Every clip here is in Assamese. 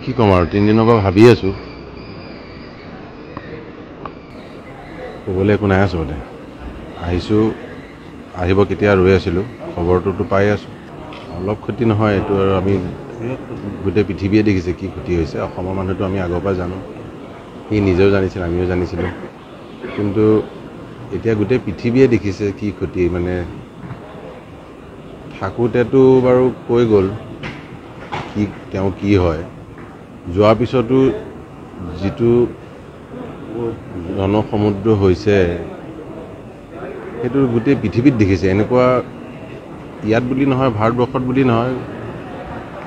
কি কম আৰু 3 দিনৰ পৰা ভাবি আছো ক'বলৈ একো নাই আচলতে আহিছো আহিব কেতিয়া ৰৈ আছিলো খবৰটোতো পাই আছো অলপ ক্ষতি নহয় এইটো আৰু আমি গোটেই পৃথিৱীয়ে দেখিছে কি ক্ষতি হৈছে অসমৰ মানুহটো আমি আগৰ পৰা জানো সি নিজেও জানিছিল আমিও জানিছিলো কিন্তু এতিয়া গোটেই পৃথিৱীয়ে দেখিছে কি ক্ষতি মানে থাকোতেতো বাৰু কৈ গ'ল কি তেওঁ কি হয় যোৱাৰ পিছতো যিটো জনসমুদ্ৰ হৈছে সেইটো গোটেই পৃথিৱীত দেখিছে এনেকুৱা ইয়াত বুলি নহয় ভাৰতবৰ্ষত বুলি নহয়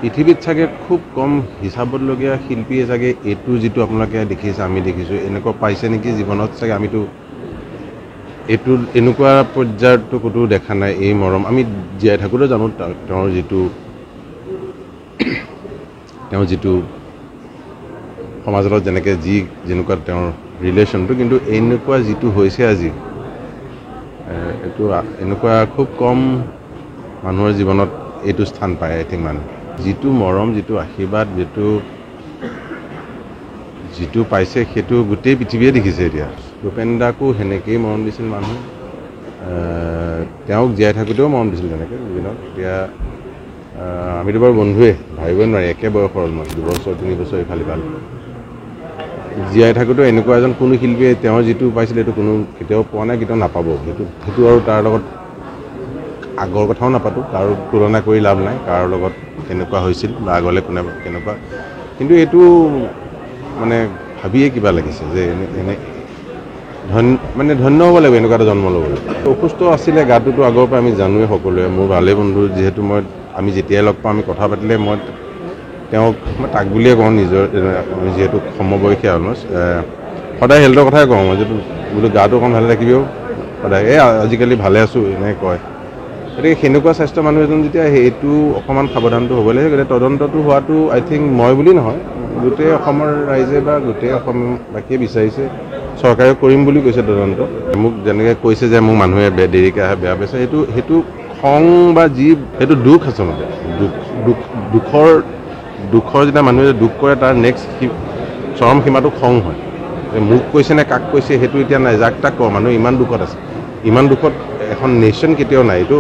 পৃথিৱীত চাগে খুব কম হিচাপতলগীয়া শিল্পীয়ে চাগে এইটো যিটো আপোনালোকে দেখিছে আমি দেখিছোঁ এনেকুৱা পাইছে নেকি জীৱনত চাগে আমিতো এইটো এনেকুৱা পৰ্যায়তো ক'তো দেখা নাই এই মৰম আমি জীয়াই থাকোঁতেও জানো তেওঁৰ যিটো সমাজৰ লগত যেনেকৈ যেনেকুৱা তেওঁৰ ৰিলেশ্যনটো কিন্তু এনেকুৱা যিটো হৈছে আজি এইটো এনেকুৱা খুব কম মানুহৰ জীৱনত এইটো স্থান পায় আই থিংক মানুহ যিটো মৰম যিটো আশীৰ্বাদ যিটো পাইছে সেইটো গোটেই পৃথিৱীয়ে দেখিছে এতিয়া ভূপেন দাকো সেনেকেই মৰম দিছিল মানুহ তেওঁক জীয়াই থাকোঁতেও মৰম দিছিল তেনেকৈ জীৱনত এতিয়া আমিতো বাৰু বন্ধুৱে ভাবিবই নোৱাৰি একে বয়সৰ হ'ল মই 2 বছৰ 3 বছৰ ইফালে ভাল জীয়াই থাকোঁতেও এনেকুৱা এজন কোনো শিল্পীয়ে তেওঁৰ যিটো পাইছিল সেইটো কোনো কেতিয়াও পোৱা নাই কেতিয়াও নাপাব সেইটো আৰু তাৰ লগত আগৰ কথাও নাপাতো কাৰো তুলনা কৰি লাভ নাই কাৰো লগত কেনেকুৱা হৈছিল বা আগলৈ কোনে কেনেকুৱা কিন্তু এইটো মানে ভাবিয়ে কিবা লাগিছে যে মানে ধন্য হ'ব লাগিব এনেকুৱা এটা জন্ম ল'বলৈ অসুস্থ আছিলে গাটোতো আগৰ পৰা আমি জানোৱেই সকলোৱে মোৰ ভালেই বন্ধু যিহেতু আমি যেতিয়াই লগ পাওঁ আমি কথা পাতিলে মই তাক বুলিয়ে কওঁ নিজৰ যিহেতু সমবয়সী অলমষ্ট সদায় হেল্থৰ কথাই কওঁ মই যিটো বোলো গাটো অকণ ভালে ৰাখিবিও সদায় আজিকালি ভালে আছোঁ এনেকৈ কয় গতিকে সেনেকুৱা স্বাস্থ্য মানুহ এজন যেতিয়া সেইটো অকণমান সাৱধানটো হ'ব লাগে গতিকে তদন্তটো হোৱাটো আই থিংক মই বুলি নহয় গোটেই অসমৰ ৰাইজে বা গোটেই অসমবাসীয়ে বিচাৰিছে চৰকাৰে কৰিম বুলি কৈছে তদন্ত মোক যেনেকৈ কৈছে যে মোক মানুহে দেৰিকৈ আহে বেয়া পাইছে সেইটো খং বা সেইটো দুখ আচলতে দুখৰ যেতিয়া মানুহে দুখ কৰে তাৰ নেক্সট চৰম সীমাটো খং হয় মোক কৈছে নে কাক কৈছে সেইটো এতিয়া নাই যাক তাক কওঁ মানুহ ইমান দুখত আছে ইমান দুখত এখন নেশ্যন কেতিয়াও নাই এইটো